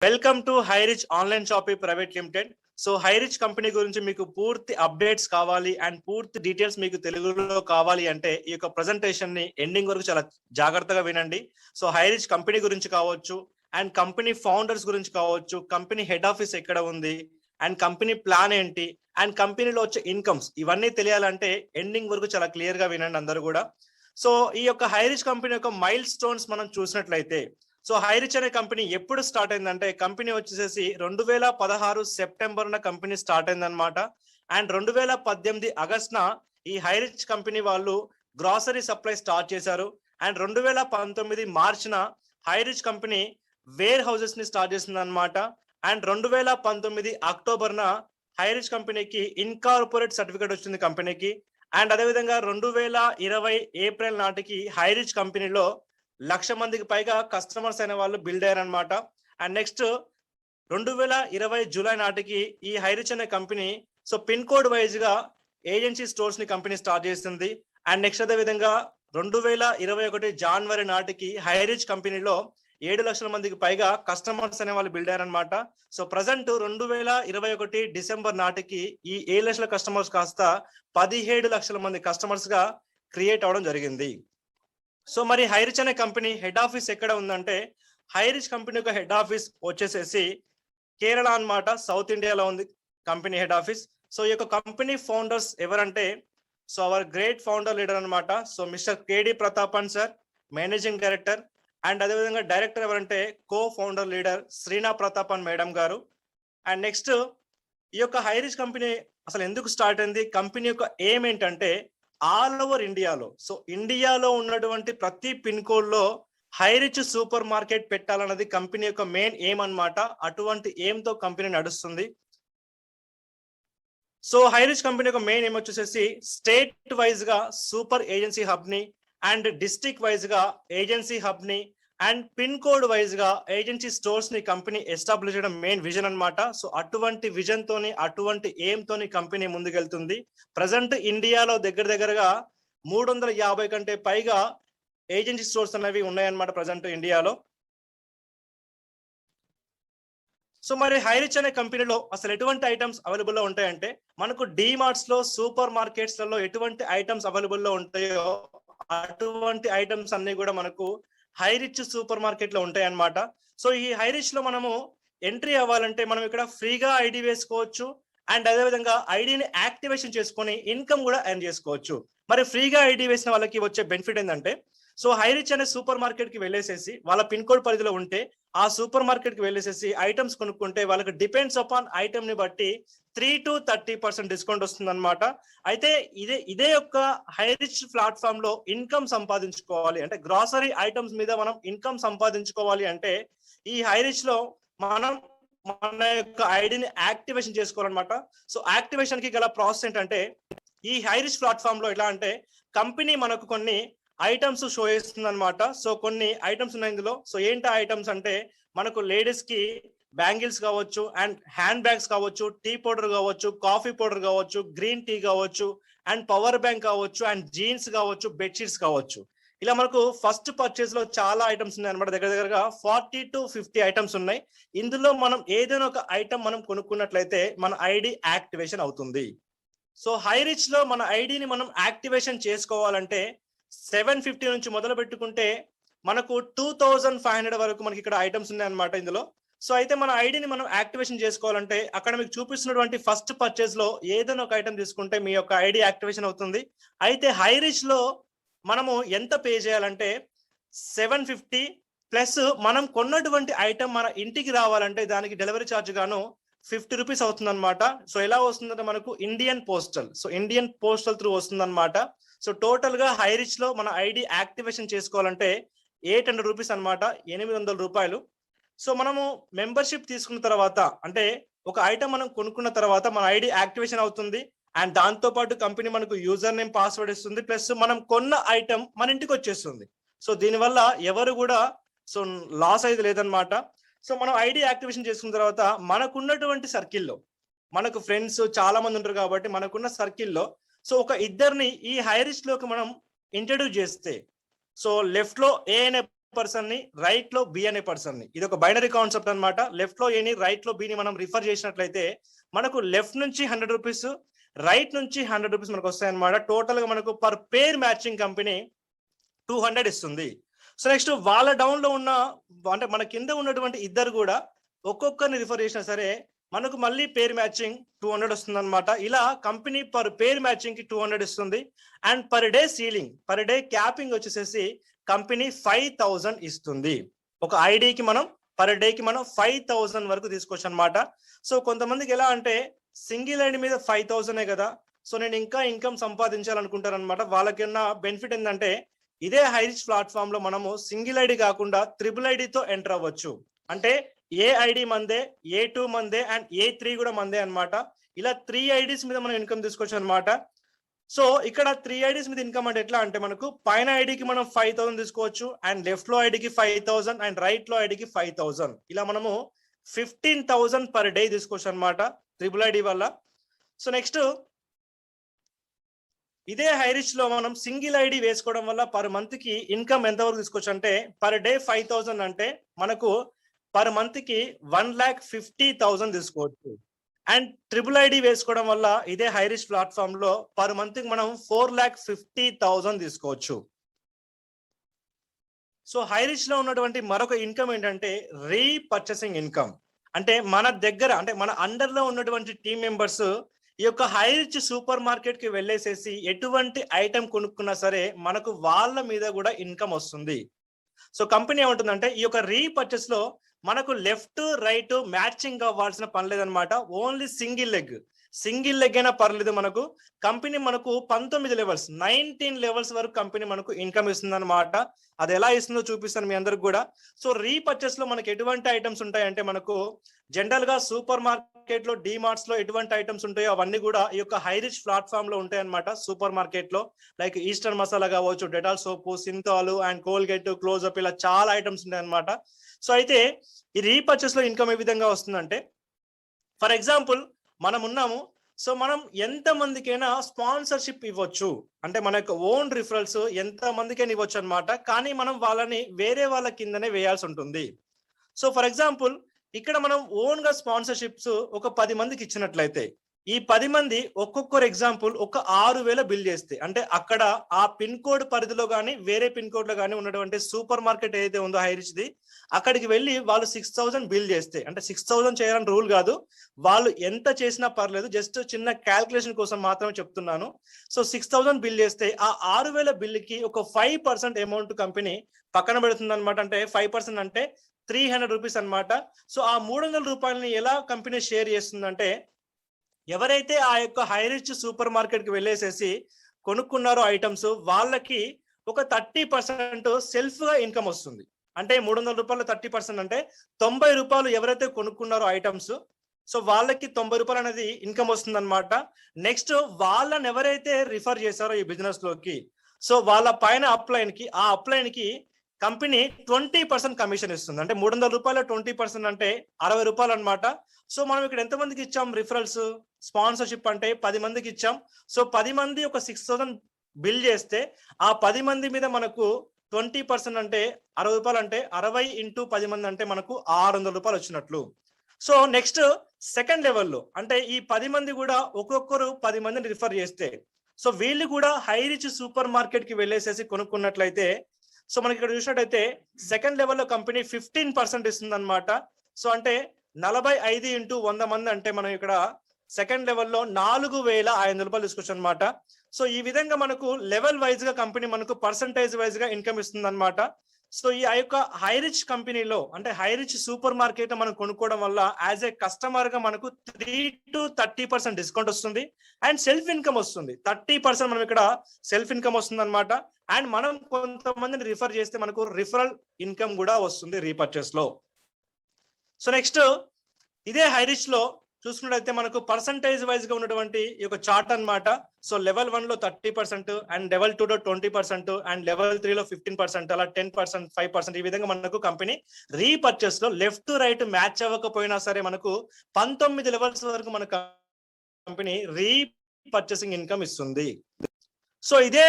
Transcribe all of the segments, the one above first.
Welcome to Highrich online shopping private limited. So Highrich company గురించి మీకు పూర్తి అప్డేట్స్ కావాలి అండ్ పూర్తి డీటెయిల్స్ మీకు తెలుగులో కావాలి అంటే ఈ యొక్క ప్రెజెంటేషన్ ని ఎండింగ్ వరకు చాలా జాగ్రత్తగా వినండి. సో హైరిచ్ కంపెనీ గురించి కావచ్చు అండ్ కంపెనీ ఫౌండర్స్ గురించి కావచ్చు, కంపెనీ హెడ్ ఆఫీస్ ఎక్కడ ఉంది అండ్ కంపెనీ ప్లాన్ ఏంటి అండ్ కంపెనీలో వచ్చే ఇన్కమ్స్ ఇవన్నీ తెలియాలంటే ఎండింగ్ వరకు చాలా క్లియర్ గా వినండి అందరూ కూడా. సో ఈ యొక్క హైరిచ్ కంపెనీ యొక్క మైల్ స్టోన్స్ మనం చూసినట్లయితే, సో హైరిచ్ అనే కంపెనీ ఎప్పుడు స్టార్ట్ అయిందంటే కంపెనీ వచ్చేసి 2016 సెప్టెంబర్న కంపెనీ స్టార్ట్ అయిందనమాట. అండ్ 2018 ఆగస్టున ఈ హైరిచ్ కంపెనీ వాళ్ళు గ్రాసరీ సప్లై స్టార్ట్ చేశారు. అండ్ 2019 మార్చిన హైరిచ్ కంపెనీ వేర్ హౌసెస్ ని స్టార్ట్ చేసింది అనమాట. అండ్ 2019 అక్టోబర్న హైరిచ్ కంపెనీకి ఇన్కార్పొరేట్ సర్టిఫికేట్ వచ్చింది కంపెనీకి. అండ్ అదేవిధంగా 2020 ఏప్రిల్ నాటికి హైరిచ్ కంపెనీలో 1,00,000 మందికి పైగా కస్టమర్స్ అయిన వాళ్ళు బిల్డ్ అయ్యారనమాట. అండ్ నెక్స్ట్ 2020 జూలై నాటికి ఈ హైరిచ్ అనే company so pin code wise గా ఏజెన్సీ స్టోర్స్ ని కంపెనీ స్టార్ట్ చేసింది. అండ్ నెక్స్ట్ అదే విధంగా 2021 జనవరి నాటికి హైరిచ్ కంపెనీలో 7,00,000 మందికి పైగా కస్టమర్స్ అనే వాళ్ళు బిల్డ్ అయ్యారనమాట. సో ప్రజెంట్ 2021 డిసెంబర్ నాటికి ఈ 7,00,000 కస్టమర్స్ కాస్త 17,00,000 మంది కస్టమర్స్ గా క్రియేట్ అవడం జరిగింది. సో మరి హైరిచ్ అనే కంపెనీ హెడ్ ఆఫీస్ ఎక్కడ ఉందంటే, హైరిచ్ కంపెనీ యొక్క హెడ్ ఆఫీస్ వచ్చేసేసి కేరళ అన్నమాట, సౌత్ ఇండియాలో ఉంది కంపెనీ హెడ్ ఆఫీస్. సో ఈ యొక్క కంపెనీ ఫౌండర్స్ ఎవరంటే, so our great founder leader అన్నమాట. So mister KD Prathapan sir managing director. And అదేవిధంగా డైరెక్టర్ ఎవరంటే co founder leader Sreena Prathapan madam గారు. అండ్ నెక్స్ట్ ఈ యొక్క హైరిచ్ కంపెనీ అసలు ఎందుకు స్టార్ట్ అయింది, కంపెనీ యొక్క ఎయిమ్ ఏంటంటే ఆల్ ఓవర్ ఇండియాలో, సో ఇండియాలో ఉన్నటువంటి ప్రతి పిన్ కోడ్ లో హైరిచ్ సూపర్ మార్కెట్ పెట్టాలన్నది కంపెనీ యొక్క మెయిన్ ఎయిమ్ అన్నమాట. అటువంటి ఎయిమ్ తో కంపెనీ నడుస్తుంది. సో హైరిచ్ కంపెనీ యొక్క మెయిన్ ఎయిమ్ వచ్చేసి స్టేట్ వైజ్ గా సూపర్ ఏజెన్సీ హబ్ ని అండ్ డిస్ట్రిక్ట్ వైజ్ గా ఏజెన్సీ హబ్ ని అండ్ పిన్ కోడ్ వైజ్ గా ఏజెన్సీ స్టోర్స్ ని కంపెనీ ఎస్టాబ్లిష్ చేయడం మెయిన్ విజన్ అన్నమాట. సో అటువంటి విజన్ తోని అటువంటి ఎయిమ్ తోని కంపెనీ ముందుకెళ్తుంది. ప్రజెంట్ ఇండియాలో దగ్గరగా 350 కంటే పైగా ఏజెన్సీ స్టోర్స్ అనేవి ఉన్నాయన్నమాట ప్రజెంట్ ఇండియాలో. సో మరి హైరిచ్ అనే కంపెనీలో అసలు ఎటువంటి ఐటమ్స్ అవైలబుల్ లో ఉంటాయంటే, మనకు డిమార్ట్స్ లో సూపర్ మార్కెట్స్ లలో ఎటువంటి ఐటమ్స్ అవైలబుల్ లో ఉంటాయో అటువంటి ఐటమ్స్ అన్ని కూడా మనకు హైరిచ్ సూపర్ మార్కెట్ లో ఉంటాయి అన్నమాట. సో ఈ హైరిచ్ లో మనము ఎంట్రీ అవ్వాలంటే మనం ఇక్కడ ఫ్రీగా ఐడి వేసుకోవచ్చు అండ్ అదేవిధంగా ఐడిని యాక్టివేషన్ చేసుకొని ఇన్కమ్ కూడా ఎర్న్ చేసుకోవచ్చు. మరి ఫ్రీగా ఐడి వేసిన వాళ్ళకి వచ్చే బెనిఫిట్ ఏంటంటే, సో హైరిచ్ అనే సూపర్ మార్కెట్ కి వెళ్ళేసేసి వాళ్ళ పిన్ కోడ్ పరిధిలో ఉంటే ఆ సూపర్ మార్కెట్ కి వెళ్ళేసేసి ఐటమ్స్ కొనుక్కుంటే వాళ్ళకి డిపెండ్స్ అపాన్ ఐటమ్ ని బట్టి 3 to 30% డిస్కౌంట్ వస్తుంది అనమాట. అయితే ఇదే యొక్క హైరిచ్ ప్లాట్ఫామ్ లో ఇన్కమ్ సంపాదించుకోవాలి అంటే, గ్రాసరీ ఐటమ్స్ మీద మనం ఇన్కమ్ సంపాదించుకోవాలి అంటే ఈ హైరిచ్ లో మనం మన యొక్క ఐడిని యాక్టివేషన్ చేసుకోవాలన్నమాట. సో యాక్టివేషన్ కి గల ప్రాసెస్ ఏంటంటే, ఈ హైరిచ్ ప్లాట్ఫామ్ లో ఎలా అంటే కంపెనీ మనకు కొన్ని ఐటమ్స్ షో చేస్తుంది అనమాట. సో కొన్ని ఐటమ్స్ ఉన్నాయి ఇందులో. సో ఏంటి ఐటమ్స్ అంటే, మనకు లేడీస్ కి బ్యాంగిల్స్ కావచ్చు అండ్ హ్యాండ్ బ్యాగ్స్ కావచ్చు, టీ పౌడర్ కావచ్చు, కాఫీ పౌడర్ కావచ్చు, గ్రీన్ టీ కావచ్చు అండ్ పవర్ బ్యాంక్ కావచ్చు అండ్ జీన్స్ కావచ్చు, బెడ్షీట్స్ కావచ్చు. ఇలా మనకు ఫస్ట్ పర్చేస్ లో చాలా ఐటమ్స్ ఉన్నాయి అనమాట. దగ్గరగా 40 to 50 ఐటమ్స్ ఉన్నాయి. ఇందులో మనం ఏదైనా ఒక ఐటమ్ మనం కొనుక్కున్నట్లయితే మన ఐడి యాక్టివేషన్ అవుతుంది. సో హైరిచ్ లో మన ఐడిని మనం యాక్టివేషన్ చేసుకోవాలంటే 750 నుంచి మొదలు పెట్టుకుంటే మనకు 2500 వరకు మనకి ఇక్కడ ఐటమ్స్ ఉన్నాయి అనమాట ఇందులో. సో అయితే మన ఐడిని మనం యాక్టివేషన్ చేసుకోవాలంటే అక్కడ మీకు చూపిస్తున్నటువంటి ఫస్ట్ పర్చేస్ లో ఏదైనా ఒక ఐటమ్ తీసుకుంటే మీ యొక్క ఐడి యాక్టివేషన్ అవుతుంది. అయితే హైరిచ్ లో మనము ఎంత పే చేయాలంటే 750 ప్లస్ మనం కొన్నటువంటి ఐటమ్ మన ఇంటికి రావాలంటే దానికి డెలివరీ ఛార్జ్ గాను 50 రూపీస్ అవుతుంది అనమాట. సో ఎలా వస్తుందంటే మనకు ఇండియన్ పోస్టల్ త్రూ వస్తుంది అనమాట. సో టోటల్ గా హైరిచ్ లో మన ఐడి యాక్టివేషన్ చేసుకోవాలంటే 800 రూపీస్ అనమాట, 800 రూపాయలు. సో మనము మెంబర్షిప్ తీసుకున్న తర్వాత అంటే ఒక ఐటమ్ మనం కొనుక్కున్న తర్వాత మన ఐడి యాక్టివేషన్ అవుతుంది. అండ్ దాంతో పాటు కంపెనీ మనకు యూజర్ నేమ్ పాస్వర్డ్ ఇస్తుంది, ప్లస్ మనం కొన్న ఐటమ్ మన ఇంటికి వచ్చేస్తుంది. సో దీనివల్ల ఎవరు కూడా సో లాస్ అయితే లేదనమాట. సో మనం ఐడి యాక్టివేషన్ చేసుకున్న తర్వాత మనకున్నటువంటి సర్కిల్లో, మనకు ఫ్రెండ్స్ చాలా మంది ఉంటారు కాబట్టి మనకున్న సర్కిల్లో సో ఒక ఇద్దరిని ఈ హైరిచ్ లోకి మనం ఇంట్రడ్యూస్ చేస్తే, సో లెఫ్ట్ లో ఏ అనే పర్సన్ ని, రైట్ లో బి అనే పర్సన్ ని. ఇది ఒక బైనరీ కాన్సెప్ట్ అన్నమాట. లెఫ్ట్ లో ఏని, రైట్ లో బిని మనం రిఫర్ చేసినట్లయితే మనకు లెఫ్ట్ నుంచి 100 రూపీస్, రైట్ నుంచి 100 రూపీస్ మనకు వస్తాయి అన్నమాట. టోటల్ గా మనకు పర్ పేర్ మ్యాచింగ్ కంపెనీ 200 ఇస్తుంది. సో నెక్స్ట్ వాళ్ళ డౌన్ లో ఉన్న, అంటే మన కింద ఉన్నటువంటి ఇద్దరు కూడా ఒక్కొక్కరిని రిఫర్ చేసినా సరే మనకు మళ్ళీ పేర్ మ్యాచింగ్ 200 వస్తుంది అనమాట. ఇలా కంపెనీ పర్ పేర్ మ్యాచింగ్ కి 200 ఇస్తుంది. And per day ceiling, per day capping వచ్చేసేసి కంపెనీ 5000 ఇస్తుంది. ఒక ఐడికి మనం పర్ డే కి మనం 5000 వరకు తీసుకోవచ్చు అనమాట. సో కొంతమందికి ఎలా అంటే సింగిల్ ఐడి మీద 5000 కదా, సో నేను ఇంకా ఇన్కమ్ సంపాదించాలనుకుంటారు అనమాట. వాళ్ళకి ఉన్న బెనిఫిట్ ఏంటంటే ఇదే హైరిచ్ ప్లాట్ఫామ్ లో మనము సింగిల్ ఐడి కాకుండా ట్రిపుల్ ఐడితో ఎంటర్ అవ్వచ్చు. అంటే ఏ ఐడి మందే, A2 మందే అండ్ A3 కూడా మందే అన్నమాట. ఇలా 3 ఐడీస్ మీద మనం ఇన్కమ్ తీసుకోవచ్చు అనమాట. సో ఇక్కడ 3 ఐడీస్ మీద ఇన్కమ్ అంటే ఎట్లా అంటే మనకు పైన ఐడికి మనం 5000 తీసుకోవచ్చు, అండ్ లెఫ్ట్ లో ఐడికి 5000 అండ్ రైట్ లో ఐడికి 5000. ఇలా మనము 15000 పర్ డే తీసుకోవచ్చు అనమాట ట్రిపుల్ ఐడి వల్ల. సో నెక్స్ట్ ఇదే హైరిచ్ లో మనం సింగిల్ ఐడి వేసుకోవడం వల్ల పర్ మంత్ కి ఇన్కమ్ ఎంత వరకు తీసుకోవచ్చు అంటే పర్ డే 5000 అంటే మనకు పర్ మంత్ కి 1,50,000 తీసుకోవచ్చు. అండ్ ట్రిపుల్ ఐడి వేసుకోవడం వల్ల ఇదే హైరిచ్ ప్లాట్ఫామ్ లో పర్ మంత్ కి మనం 4,50,000 తీసుకోవచ్చు. సో హైరిచ్ లో ఉన్నటువంటి మరొక ఇన్కమ్ ఏంటంటే రీపర్చేసింగ్ ఇన్కమ్. అంటే మన దగ్గర, అంటే మన అండర్ లో ఉన్నటువంటి టీమ్ మెంబర్స్ ఈ యొక్క హైరిచ్ సూపర్ మార్కెట్ కి వెళ్ళేసేసి ఎటువంటి ఐటమ్ కొనుక్కున్నా సరే మనకు వాళ్ళ మీద కూడా ఇన్కమ్ వస్తుంది. సో కంపెనీ ఏమంటుందంటే ఈ యొక్క రీపర్చేస్ లో మనకు లెఫ్ట్ రైట్ మ్యాచింగ్ అవ్వాల్సిన పని లేదనమాట. ఓన్లీ సింగిల్ లెగ్ అయినా పర్లేదు. మనకు కంపెనీ మనకు 19 లెవెల్స్, 19 లెవెల్స్ వరకు కంపెనీ మనకు ఇన్కమ్ ఇస్తుంది అనమాట. అది ఎలా ఇస్తుందో చూపిస్తాను మీ అందరికి కూడా. సో రీపర్చేస్ లో మనకి ఎటువంటి ఐటమ్స్ ఉంటాయంటే మనకు జనరల్ గా సూపర్ మార్కెట్ లో, డిమార్ట్స్ లో ఎటువంటి ఐటమ్స్ ఉంటాయో అవన్నీ కూడా ఈ యొక్క హైరిచ్ ప్లాట్ఫామ్ లో ఉంటాయి అనమాట. సూపర్ మార్కెట్ లో లైక్ ఈస్టర్న్ మసాలా కావచ్చు, Dettol soap, Cinthol and Colgate, close up, ఇలా చాలా ఐటమ్స్ ఉంటాయి అనమాట. సో అయితే ఈ రీపర్చేస్ లో ఇన్కమ్ ఏ విధంగా వస్తుందంటే ఫర్ ఎగ్జాంపుల్ మనం ఉన్నాము, సో మనం ఎంత మందికైనా స్పాన్సర్షిప్ ఇవ్వచ్చు. అంటే మన యొక్క ఓన్ రిఫరల్స్ ఎంత మందికైనా ఇవ్వచ్చు అనమాట. కానీ మనం వాళ్ళని వేరే వాళ్ళ కిందనే వేయాల్సి ఉంటుంది. సో ఫర్ ఎగ్జాంపుల్ ఇక్కడ మనం ఓన్ గా స్పాన్సర్షిప్స్ ఒక 10 మందికి ఇచ్చినట్లయితే ఈ 10 మంది ఒక్కొక్కరు ఎగ్జాంపుల్ ఒక 6,000 బిల్ చేస్తే, అంటే అక్కడ ఆ పిన్ కోడ్ పరిధిలో కానీ వేరే పిన్ కోడ్ లో కానీ ఉన్నటువంటి సూపర్ మార్కెట్ ఏదైతే ఉందో హైరిచ్ ది, అక్కడికి వెళ్ళి వాళ్ళు 6,000 బిల్ చేస్తే, అంటే 6,000 చేయాలని రూల్ కాదు, వాళ్ళు ఎంత చేసినా పర్లేదు, జస్ట్ చిన్న క్యాల్కులేషన్ కోసం మాత్రమే చెప్తున్నాను. సో 6,000 బిల్ చేస్తే ఆ 6,000 బిల్కి ఒక 5% అమౌంట్ కంపెనీ పక్కన పెడుతుంది అనమాట. అంటే 5% అంటే 300 రూపీస్ అనమాట. సో ఆ 300 రూపాయలని ఎలా కంపెనీ షేర్ చేస్తుందంటే ఎవరైతే ఆ యొక్క హైరిచ్ సూపర్ మార్కెట్ కి వెళ్ళేసేసి కొనుక్కున్నారో ఐటమ్స్, వాళ్ళకి ఒక 30% సెల్ఫ్ గా ఇన్కమ్ వస్తుంది. అంటే 300 రూపాయలు 30% అంటే 90 రూపాయలు ఎవరైతే కొనుక్కున్నారో ఐటమ్స్, సో వాళ్ళకి 90 రూపాయలు అనేది ఇన్కమ్ వస్తుంది అనమాట. నెక్స్ట్ వాళ్ళని ఎవరైతే రిఫర్ చేశారో ఈ బిజినెస్ లోకి, సో వాళ్ళ పైన అప్లైన్ కి, ఆ అప్లైన్ కి కంపెనీ 20% కమిషన్ ఇస్తుంది. అంటే 300 రూపాయలు 20% అంటే 60 రూపాయలు అనమాట. సో మనం ఇక్కడ ఎంత మందికి ఇచ్చాం రిఫరల్స్, స్పాన్సర్షిప్ అంటే 10 మందికి ఇచ్చాం. సో 10 మంది ఒక 6,000 బిల్ చేస్తే ఆ 10 మంది మీద మనకు 20% అంటే 60 రూపాయలు, అంటే 60 ఇంటూ 10 మంది అంటే మనకు 600 రూపాయలు వచ్చినట్లు. సో నెక్స్ట్ సెకండ్ లెవెల్లో అంటే ఈ 10 మంది కూడా ఒక్కొక్కరు 10 మందిని రిఫర్ చేస్తే, సో వీళ్ళు కూడా హైరిచ్ సూపర్ మార్కెట్ కి వెళ్ళేసేసి కొనుక్కున్నట్లయితే, సో మనకి ఇక్కడ చూసినట్టయితే సెకండ్ లెవెల్లో కంపెనీ 15% ఇస్తుంది అనమాట. సో అంటే 45 ఇంటూ 100 మంది అంటే మనం ఇక్కడ సెకండ్ లెవెల్లో 4,500 రూపాయలు తీసుకోవచ్చు అనమాట. సో ఈ విధంగా మనకు లెవెల్ వైజ్ గా కంపెనీ మనకు పర్సంటేజ్ వైజ్ గా ఇన్కమ్ ఇస్తుంది అనమాట. సో ఈ యొక్క హైరిచ్ కంపెనీలో, అంటే హైరిచ్ సూపర్ మార్కెట్ మనం కొనుక్కోవడం వల్ల యాజ్ ఏ కస్టమర్ గా మనకు 3 to 30% డిస్కౌంట్ వస్తుంది. అండ్ సెల్ఫ్ ఇన్కమ్ వస్తుంది. 30% మనం ఇక్కడ సెల్ఫ్ ఇన్కమ్ వస్తుంది అనమాట. అండ్ మనం కొంతమందిని రిఫర్ చేస్తే మనకు రిఫరల్ ఇన్కమ్ కూడా వస్తుంది రీపర్చేస్ లో. సో నెక్స్ట్ ఇదే హైరిచ్ లో చూసుకున్నట్లయితే మనకు పర్సంటేజ్ వైజ్ గా ఉన్నటువంటి ఈ యొక్క చార్ట్ అన్నమాట. సో లెవెల్ 1 లో 30% అండ్ లెవెల్ 2 లో 20% అండ్ లెవెల్ 3 లో 15%, అలా 10%, 5% ఈ విధంగా మనకు కంపెనీ రీపర్చేస్ లో లెఫ్ట్ టు రైట్ మ్యాచ్ అవ్వకపోయినా సరే మనకు 19 లెవెల్స్ వరకు మన కంపెనీ రీపర్చేసింగ్ ఇన్కమ్ ఇస్తుంది. సో ఇదే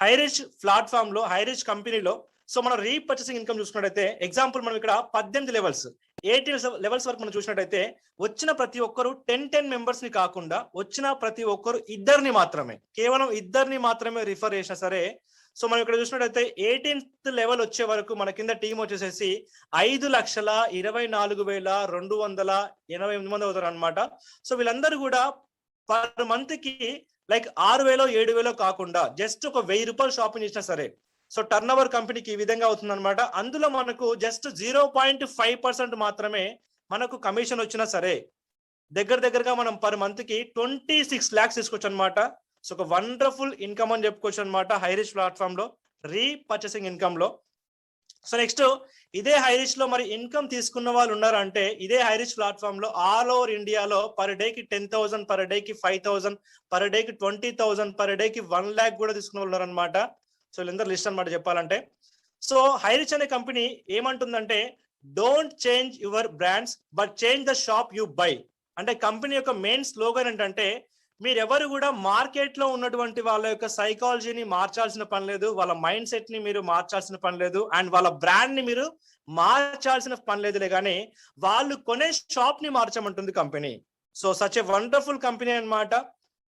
హైరిచ్ ప్లాట్ఫామ్ లో, హైరిచ్ కంపెనీలో సో మనం రీపర్చేసింగ్ ఇన్కమ్ చూసుకున్నట్టయితే ఎగ్జాంపుల్ మనం ఇక్కడ 18 లెవెల్స్ 18 లెవెల్స్ వరకు మనం చూసినట్టయితే వచ్చిన ప్రతి ఒక్కరు 10 మెంబర్స్ ని కాకుండా వచ్చిన ప్రతి ఒక్కరు ఇద్దరిని మాత్రమే, కేవలం ఇద్దరిని మాత్రమే రిఫర్ చేసినా సరే, సో మనం ఇక్కడ చూసినట్టయితే 18th లెవెల్ వచ్చే వరకు మన కింద టీం వచ్చేసేసి 5,24,288 మంది అవుతారు అనమాట. సో వీళ్ళందరూ కూడా పర్ మంత్ కి లైక్ 6,000-7,000 కాకుండా జస్ట్ ఒక 1,000 రూపాయలు షాపింగ్ చేసినా సరే, సో టర్న్ ఓవర్ కంపెనీకి ఈ విధంగా అవుతుంది అనమాట. అందులో మనకు జస్ట్ 0.5% మాత్రమే మనకు కమిషన్ వచ్చినా సరే దగ్గరగా మనం పర్ మంత్ కి 26 lakhs తీసుకోవచ్చు అనమాట. సో ఒక వండర్ఫుల్ ఇన్కమ్ అని చెప్పుకోవచ్చు అనమాట హైరిచ్ ప్లాట్ఫామ్ లో, రీపర్చేసింగ్ ఇన్కమ్ లో. సో నెక్స్ట్ ఇదే హైరిచ్ లో మరి ఇన్కమ్ తీసుకున్న వాళ్ళు ఉన్నారంటే ఇదే హైరిచ్ ప్లాట్ఫామ్ లో ఆల్ ఓవర్ ఇండియాలో పర్ డే కి 10,000, పర్ డే కి 5,000, పర్ డే కి 20,000, పర్ డే కి 1 lakh కూడా తీసుకున్న వాళ్ళు ఉన్నారనమాట. సో వీళ్ళందరూ లిస్ట్ అనమాట చెప్పాలంటే. సో హైరిచ్ అనే కంపెనీ ఏమంటుందంటే don't change your brands but change the shop you by. అంటే కంపెనీ యొక్క మెయిన్ స్లోగన్ ఏంటంటే మీరెవరు కూడా మార్కెట్ లో ఉన్నటువంటి వాళ్ళ యొక్క సైకాలజీని మార్చాల్సిన పని లేదు, వాళ్ళ మైండ్ సెట్ ని మీరు మార్చాల్సిన పని లేదు, అండ్ వాళ్ళ బ్రాండ్ ని మీరు మార్చాల్సిన పని లేదులే కానీ వాళ్ళు కొనే షాప్ ని మార్చమంటుంది company. So such a wonderful company అన్నమాట.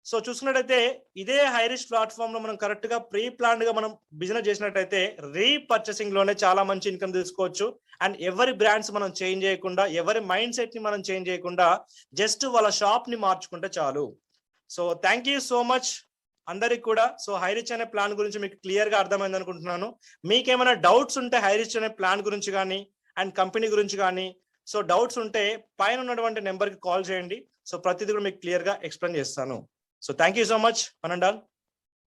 సో చూసుకున్నట్టయితే ఇదే హైరిచ్ ప్లాట్ఫామ్ లో మనం కరెక్ట్ గా ప్రీ ప్లాన్డ్ గా మనం బిజినెస్ చేసినట్టయితే రీపర్చేసింగ్ లోనే చాలా మంచి ఇన్కమ్ తీసుకోవచ్చు. అండ్ ఎవరి బ్రాండ్స్ మనం చేంజ్ చేయకుండా, ఎవరి మైండ్ సెట్ ని మనం చేంజ్ చేయకుండా జస్ట్ వాళ్ళ షాప్ ని మార్చుకుంటే చాలు. So thank you so much అందరికి కూడా. సో హైరిచ్ అనే ప్లాన్ గురించి మీకు క్లియర్ గా అర్థమైంది అనుకుంటున్నాను. మీకేమైనా డౌట్స్ ఉంటే హైరిచ్ అనే ప్లాన్ గురించి కానీ అండ్ కంపెనీ గురించి కానీ, సో డౌట్స్ ఉంటే పైన ఉన్నటువంటి నెంబర్ కి కాల్ చేయండి. సో ప్రతిదీ కూడా మీకు క్లియర్ గా ఎక్స్ప్లెయిన్ చేస్తాను. So thank you so much one and all.